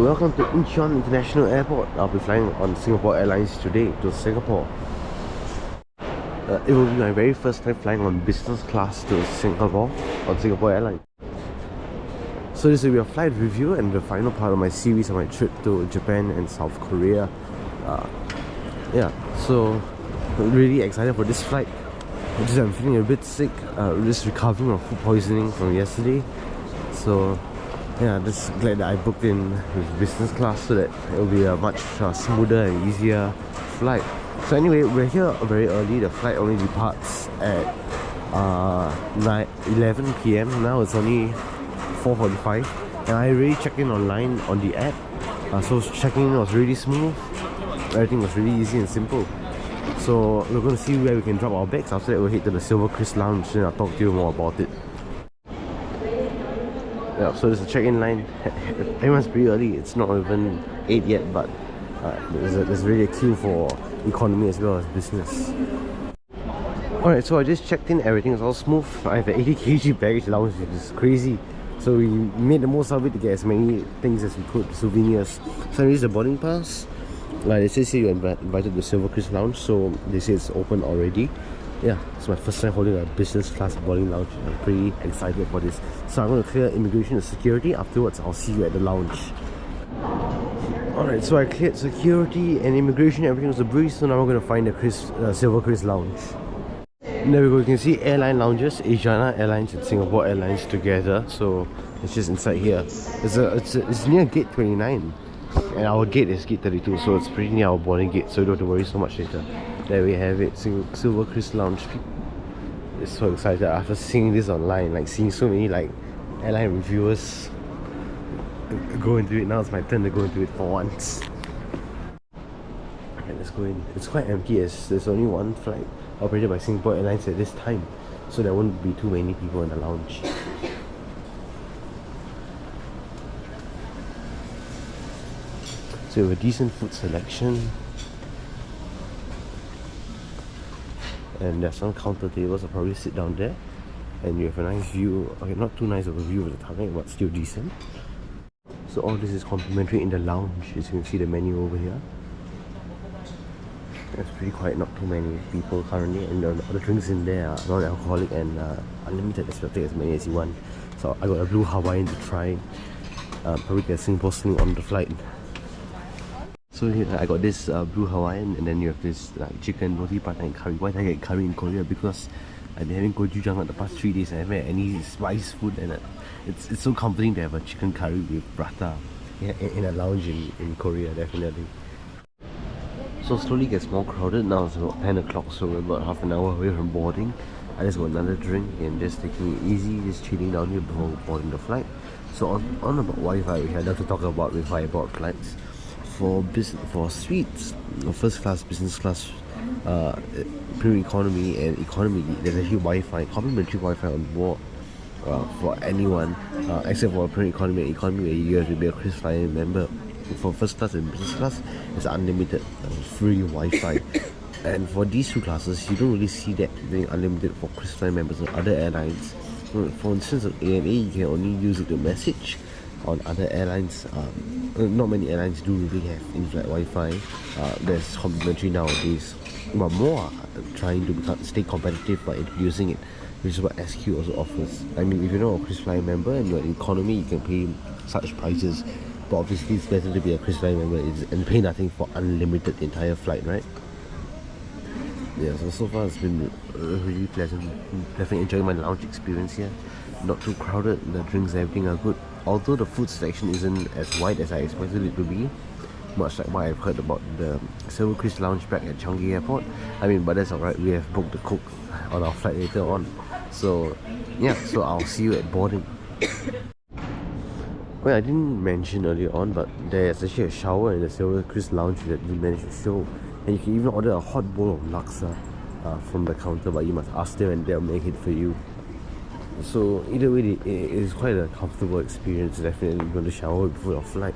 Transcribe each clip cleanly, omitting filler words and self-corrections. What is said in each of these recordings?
welcome to Incheon International Airport. I'll be flying on Singapore Airlines today to Singapore. It will be my very first time flying on business class to Singapore on Singapore Airlines. So this will be a flight review and the final part of my series on my trip to Japan and South Korea. So really excited for this flight. I'm feeling a bit sick, just recovering from food poisoning from yesterday. So yeah, just glad that I booked in with business class so that it will be a much smoother and easier flight. So anyway, we're here very early. The flight only departs at 11 PM. Now it's only 4:45 and I already checked in online on the app. So checking in was really smooth. Everything was really easy and simple. So we're going to see where we can drop our bags. After that we'll head to the Silver Chris Lounge and I'll talk to you more about it. Yeah, so there's a check-in line. Everyone's pretty early. It's not even 8 yet, but there's really a queue for economy as well as business. Alright, so I just checked in. Everything is all smooth. I have an 80 kg baggage lounge, which is crazy. So we made the most of it to get as many things as we could, souvenirs. So here's the boarding pass. Like they say you're invited to the Silver Chris Lounge, so they say it's open already. Yeah, it's my first time holding a business class boarding lounge. I'm pretty excited for this. So I'm going to clear immigration and security. Afterwards, I'll see you at the lounge. Alright, so I cleared security and immigration. Everything was a breeze. So now we're going to find the Silver Chris Lounge. And there we go. You can see airline lounges, Asiana Airlines and Singapore Airlines together. So it's just inside here. It's near gate 29. And our gate is gate 32. So it's pretty near our boarding gate. So you don't have to worry so much later. There we have it, Silver Chris Lounge. I'm so excited after seeing this online, like seeing so many like airline reviewers go into it. Now it's my turn to go into it for once. Alright, let's go in. It's quite empty as there's only one flight operated by Singapore Airlines at this time, so there won't be too many people in the lounge. So we have a decent food selection. And there's some counter tables. I'll probably sit down there. And you have a nice view. Okay, not too nice of a view of the tarmac, but still decent. So all this is complimentary in the lounge. As you can see the menu over here. It's pretty quiet, not too many people currently. And the drinks in there are non-alcoholic and unlimited. As well, take as many as you want. So I got a blue Hawaiian to try. Probably get a Singapore sling on the flight. So here I got this blue Hawaiian, and then you have this like chicken, roti prata and curry. Why did I get curry in Korea? Because I've been having gochujang the past 3 days. I haven't had any spice food, and it's so comforting to have a chicken curry with prata in a lounge in Korea, definitely. So slowly gets more crowded. Now it's about 10 o'clock, so we're about half an hour away from boarding. I just got another drink and just taking it easy, just chilling down here before boarding the flight. So on about Wi-Fi, which I love to talk about with board flights. For suites, first class, business class, premium economy and economy, there's actually Wi-Fi, complimentary Wi-Fi on board for anyone, except for premium economy and economy where you have to be a KrisFlyer member. For first class and business class, it's unlimited free Wi-Fi. And for these two classes, you don't really see that being unlimited for KrisFlyer members of other airlines. For instance, of ANA, you can only use it to message. On other airlines, not many airlines do really have in-flight Wi-Fi. There's complimentary nowadays, but more are trying to stay competitive by introducing it, which is what SQ also offers. I mean, if you're not a KrisFlyer member and you're in economy, you can pay such prices, but obviously it's better to be a KrisFlyer member and pay nothing for unlimited entire flight, right? Yeah, so far it's been really pleasant. Definitely enjoying my lounge experience here. Not too crowded, the drinks and everything are good. Although the food selection isn't as wide as I expected it to be, much like what I've heard about the Silver Chris Lounge back at Changi Airport. I mean, but that's alright, we have booked the cook on our flight later on. So yeah, so I'll see you at boarding. Well, I didn't mention earlier on, but there's actually a shower in the Silver Chris Lounge that we managed to show. And you can even order a hot bowl of laksa from the counter, but you must ask them and they'll make it for you. So either way, it is quite a comfortable experience. Definitely going to shower before your flight,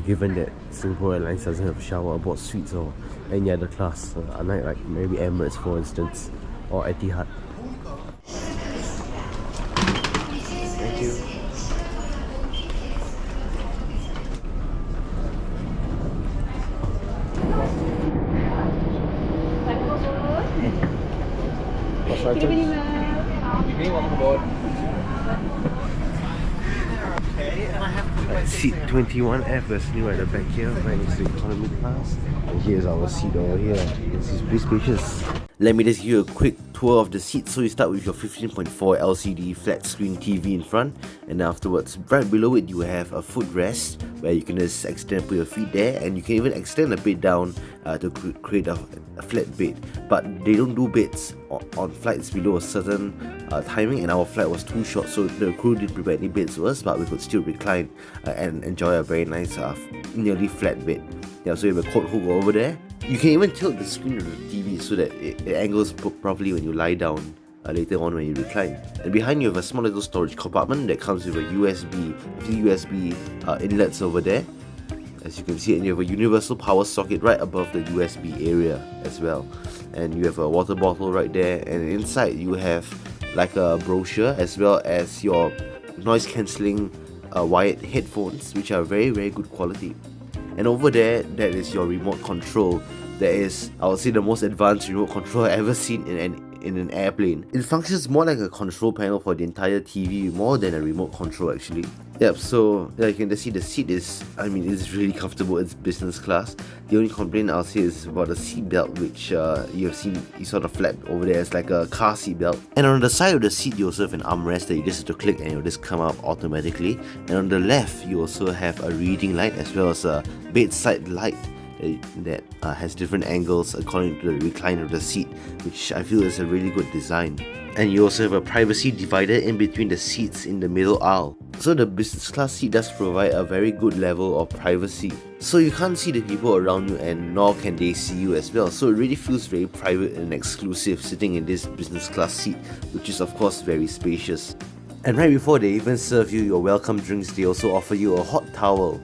given that Singapore Airlines doesn't have a shower aboard suites or any other class, unlike like maybe Emirates for instance, or Etihad. Thank you. Good evening, welcome aboard. Seat 21F is new at the back here, right next to economy class. And here's our seat over here. This is pretty spacious. Let me just give you a quick tour of the seat. So you start with your 15.4 LCD flat screen TV in front, and then afterwards, right below it, you have a footrest where you can just extend, put your feet there, and you can even extend a bit down to create a flat bed. But they don't do beds on flights below a certain timing, and our flight was too short, so the crew didn't prepare any beds for us, but we could still recline and enjoy a very nice nearly flat bed. Yeah, so you have a coat hook over there. You can even tilt the screen of the TV so that it angles properly when you lie down later on when you recline. And behind you have a small little storage compartment that comes with a USB inlets over there. As you can see, and you have a universal power socket right above the USB area as well. And you have a water bottle right there, and inside you have like a brochure as well as your noise cancelling wired headphones, which are very good quality. And over there, that is your remote control. That is, I would say, the most advanced remote control I've ever seen in an airplane. It functions more like a control panel for the entire TV, more than a remote control actually. Yep, so yeah, you can just see the seat is, it's really comfortable. It's business class. The only complaint I'll say is about the seat belt, which you saw the flap over there. It's like a car seat belt. And on the side of the seat, you also have an armrest that you just have to click and it'll just come up automatically. And on the left, you also have a reading light as well as a bedside light that has different angles according to the recline of the seat, which I feel is a really good design. And you also have a privacy divider in between the seats in the middle aisle. So the business class seat does provide a very good level of privacy. So you can't see the people around you, and nor can they see you as well. So it really feels very private and exclusive sitting in this business class seat, which is of course very spacious. And right before they even serve you your welcome drinks, they also offer you a hot towel.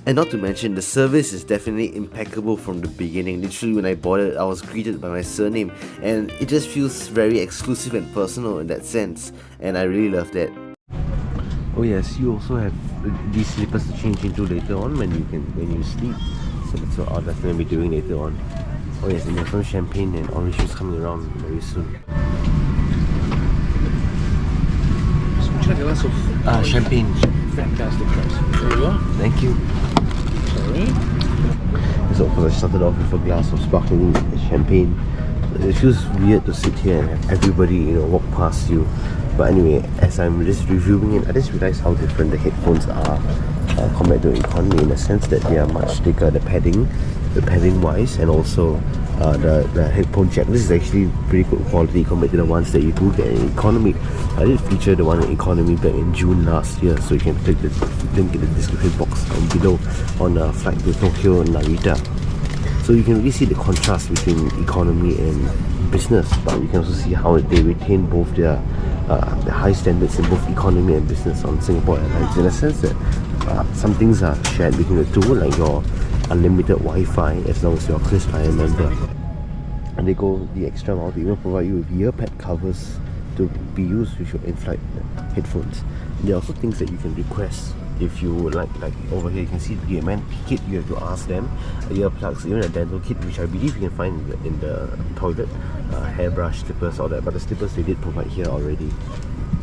And not to mention, the service is definitely impeccable from the beginning. Literally, when I boarded, I was greeted by my surname, and it just feels very exclusive and personal in that sense, and I really love that. Oh yes, you also have these slippers to change into later on when you sleep. So that's what I'll definitely be doing later on. Oh yes, and there's some champagne and orange juice coming around very soon. So would you like a glass of champagne. Fantastic choice. There you are. Thank you. Sorry. So of course I started off with a glass of sparkling champagne. It feels weird to sit here and have everybody, walk past you. But anyway, as I'm just reviewing it, I just realized how different the headphones are compared to economy, in the sense that they are much thicker, the padding wise, and also the headphone jack. This is actually pretty good quality compared to the ones that you do get in economy. I did feature the one in economy back in June last year, so you can click the link in the description box down below on a flight to Tokyo and Narita. So you can really see the contrast between economy and business, but you can also see how they retain both their the high standards in both economy and business on Singapore Airlines, in a sense that some things are shared between the two, like your unlimited Wi-Fi as long as you're a KrisFlyer member. And they go the extra mile to even provide you with ear pad covers to be used with your in-flight headphones. And there are also things that you can request if you would like over here you can see the MN kit. You have to ask them, earplugs, even a dental kit, which I believe you can find in the toilet, hairbrush, slippers, all that, but the slippers they did provide here already,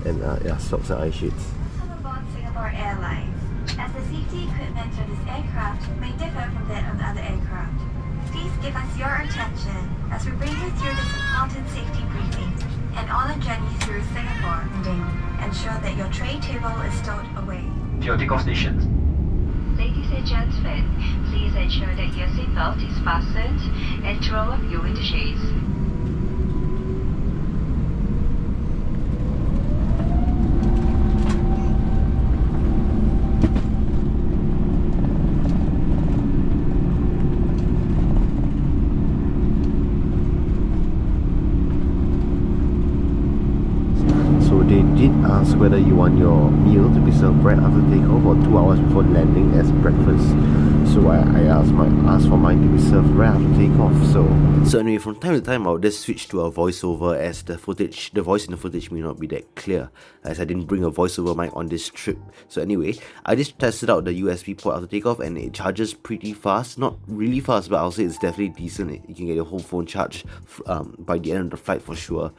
and yeah, socks and eye shades. Aboard Singapore Airlines, as the safety equipment of this aircraft may differ from that of the other aircraft. Please give us your attention as we bring you through this important safety briefing and on a journey through Singapore. Ensure that your tray table is stowed away. To your takeoff stations. Ladies and gentlemen, please ensure that your seatbelt is fastened and throw up your window shades. They did ask whether you want your meal to be served right after takeoff or 2 hours before landing as breakfast. So I asked for mine to be served right after takeoff. So anyway, from time to time I'll just switch to a voiceover, as the voice in the footage may not be that clear, as I didn't bring a voiceover mic on this trip. So anyway, I just tested out the USB port after takeoff, and it charges pretty fast. Not really fast, but I'll say it's definitely decent. You can get your whole phone charged by the end of the flight for sure.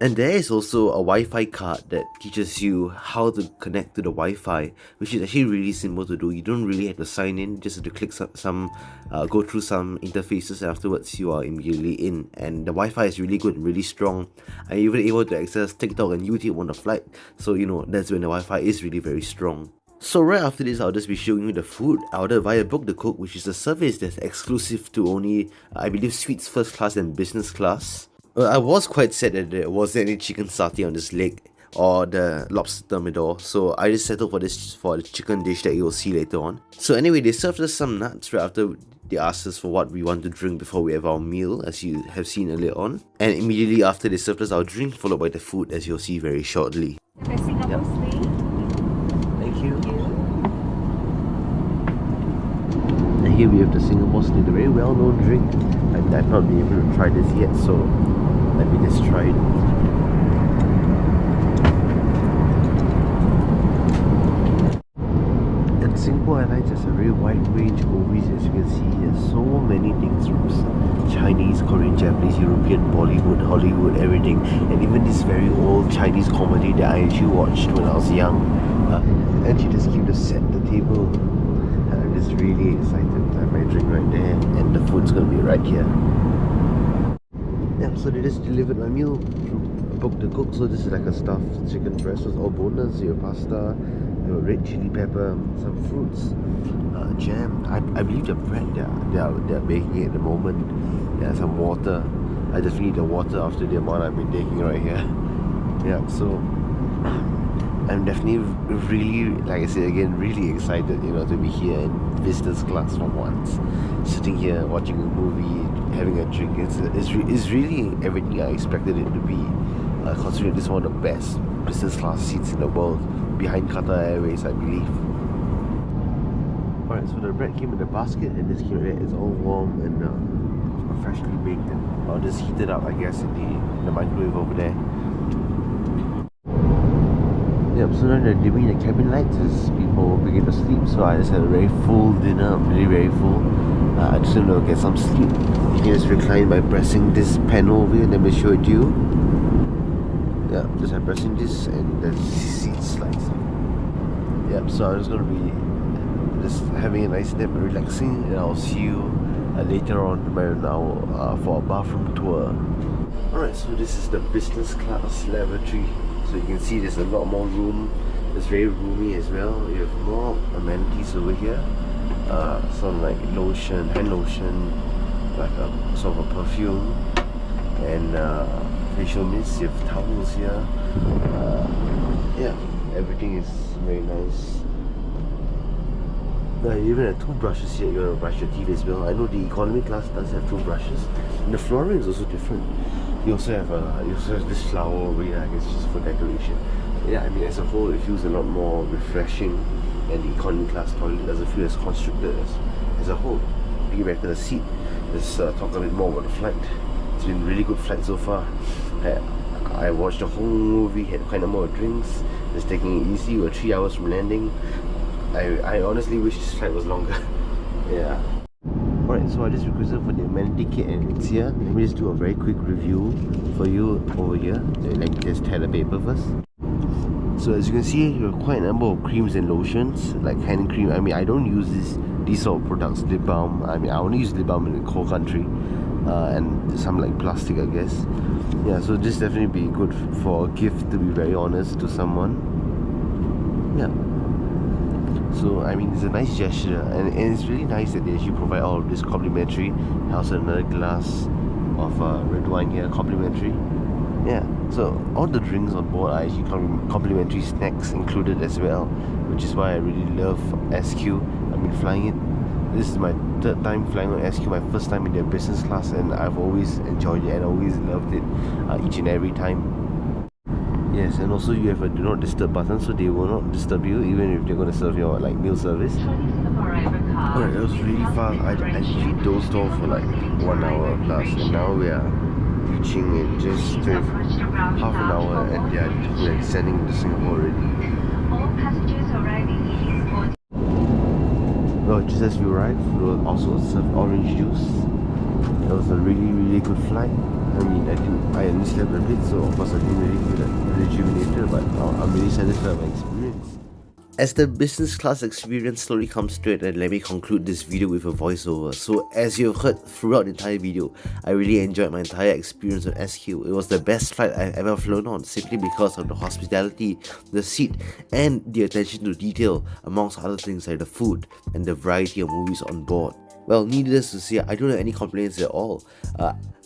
And there is also a Wi-Fi card that teaches you how to connect to the Wi-Fi, which is actually really simple to do. You don't really have to sign in, just have to click go through some interfaces, and afterwards you are immediately in. And the Wi-Fi is really good and really strong. I'm even able to access TikTok and YouTube on the flight, so that's when the Wi-Fi is really very strong. So right after this, I'll just be showing you the food. I ordered via Book the Cook, which is a service that's exclusive to only, I believe, suites first class and business class. I was quite sad that there wasn't any chicken satay on this leg or the lobster thermidor, so I just settled for the chicken dish that you'll see later on. So anyway, they served us some nuts right after they asked us for what we want to drink before we have our meal, as you have seen earlier on. And immediately after, they served us our drink, followed by the food, as you'll see very shortly. Singapore Sling. Thank you. And here we have the Singapore Sling, a very well-known drink. I've not been able to try this yet, so let me just try it. At Singapore Airlines, there's a very wide range of movies. As you can see, there's so many things from Chinese, Korean, Japanese, European, Bollywood, Hollywood, everything. And even this very old Chinese comedy that I actually watched when I was young. And she just came to set the table. I'm just really excited to have my drink right there, and the food's gonna be right here. Yeah, so they just delivered my meal through Book the Cook. So this is like a stuffed chicken breast with all boneless, your pasta, your red chili pepper, some fruits, jam. I believe the bread they're baking at the moment. Yeah, some water. I just need the water after the amount I've been taking right here. Yeah, so I'm definitely really, like I said again, really excited, to be here in business class for once. Sitting here, watching a movie, having a drink. It's really everything I expected it to be. Considering this is one of the best business class seats in the world, behind Qatar Airways, I believe. Alright, so the bread came in the basket, and this came right there. It's all warm and freshly baked, and I'll just heat it up, I guess, in the microwave over there. Yep, so now they're dimming the cabin lights as people begin to sleep, so I just had a very full dinner. I'm really very full. I just want to get some sleep. You can just recline by pressing this panel over here. Let me show it to you. Yeah, just by pressing this, and the seat slides up. Yep, so I'm just going to be just having a nice nap, relaxing, and I'll see you later on now for a bathroom tour. Alright, so this is the business class lavatory. So you can see there's a lot more room. It's very roomy as well. You have more amenities over here. Some like lotion, hand lotion, like a sort of a perfume, and facial mist. You have towels here. Yeah, everything is very nice. You even have toothbrushes here. You want to brush your teeth as well. I know the economy class does have toothbrushes. And the flooring is also different. You also have this flower over here. I guess just for decoration. Yeah, I mean as a whole, it feels a lot more refreshing, and the economy class toilet doesn't feel as constricted as a whole. Getting back to the seat, let's talk a bit more about the flight. It's been a really good flight so far. I watched the whole movie, had quite a number of drinks, just taking it easy. We're 3 hours from landing. I honestly wish this flight was longer. Yeah. Alright, so I just requested for the amenity kit, and it's here. Let me just do a very quick review for you over here. Let me just tear the paper first. So as you can see, you have quite a number of creams and lotions, like hand cream. I mean, I don't use these sort of products. Lip balm, I mean, I only use lip balm in the cold country, and some like plastic, I guess. Yeah, so this definitely be good for a gift, to be very honest, to someone. Yeah. So I mean, it's a nice gesture, and it's really nice that they actually provide all of this complimentary. Also another glass of red wine here, complimentary. Yeah, so all the drinks on board are actually complimentary snacks included as well, which is why I really love SQ. I've been flying it. This is my third time flying on SQ, my first time in their business class, and I've always enjoyed it and always loved it each and every time. Yes, and also you have a do not disturb button, so they will not disturb you even if they're going to serve your like meal service. Alright, that was really fast. I actually dozed off for like 1 hour plus, and now we are reaching in just half an hour, and we're descending to Singapore already. All passengers arriving in Well, just as we arrived, we will also serve orange juice. It was a really good flight. I mean, I only slept a bit, so of course I didn't really feel like rejuvenated, but I'm really satisfied with my experience. As the business class experience slowly comes to it, let me conclude this video with a voiceover. So as you've heard throughout the entire video, I really enjoyed my entire experience on SQ. It was the best flight I've ever flown on, simply because of the hospitality, the seat, and the attention to detail, amongst other things like the food and the variety of movies on board. Well, needless to say, I don't have any complaints at all.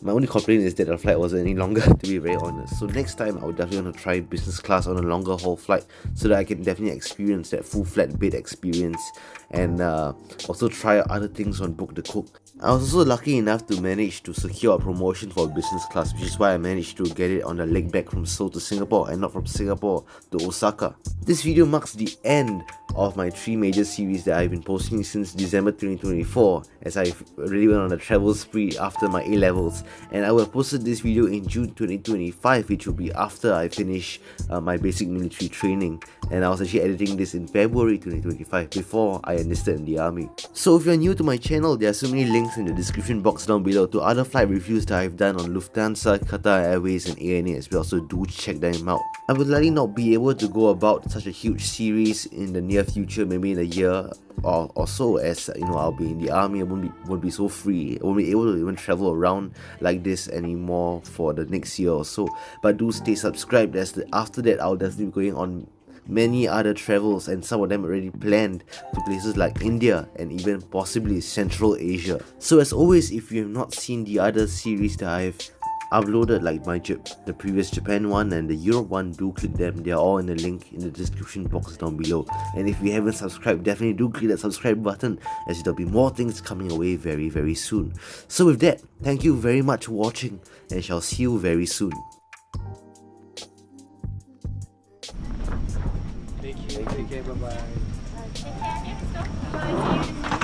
My only complaint is that the flight wasn't any longer, to be very honest. So next time, I would definitely want to try business class on a longer haul flight so that I can definitely experience that full flat bed experience, and also try other things on Book the Cook. I was also lucky enough to manage to secure a promotion for business class, which is why I managed to get it on the leg back from Seoul to Singapore and not from Singapore to Osaka. This video marks the end of my 3 major series that I've been posting since December 2024, as I really went on a travel spree after my A-levels, and I will have posted this video in June 2025, which will be after I finish my basic military training, and I was actually editing this in February 2025 before I enlisted in the army. So if you're new to my channel, there are so many links in the description box down below to other flight reviews that I've done on Lufthansa, Qatar Airways and ANA as well, so do check them out. I would likely not be able to go about such a huge series in the near future, maybe in a year or so, as you know, I'll be in the army. I won't be so free. I won't be able to even travel around like this anymore for the next year or so. But do stay subscribed, as after that I'll definitely be going on many other travels, and some of them already planned, to places like India and even possibly Central Asia. So as always, if you have not seen the other series that I've uploaded, like the previous Japan one and the Europe one, do click them. They are all in the link in the description box down below. And if you haven't subscribed, definitely do click that subscribe button, as there'll be more things coming away very soon. So with that, thank you very much for watching, and shall see you very soon. Thank you. Take care. Bye bye. Take care. Next stop. Bye. See you.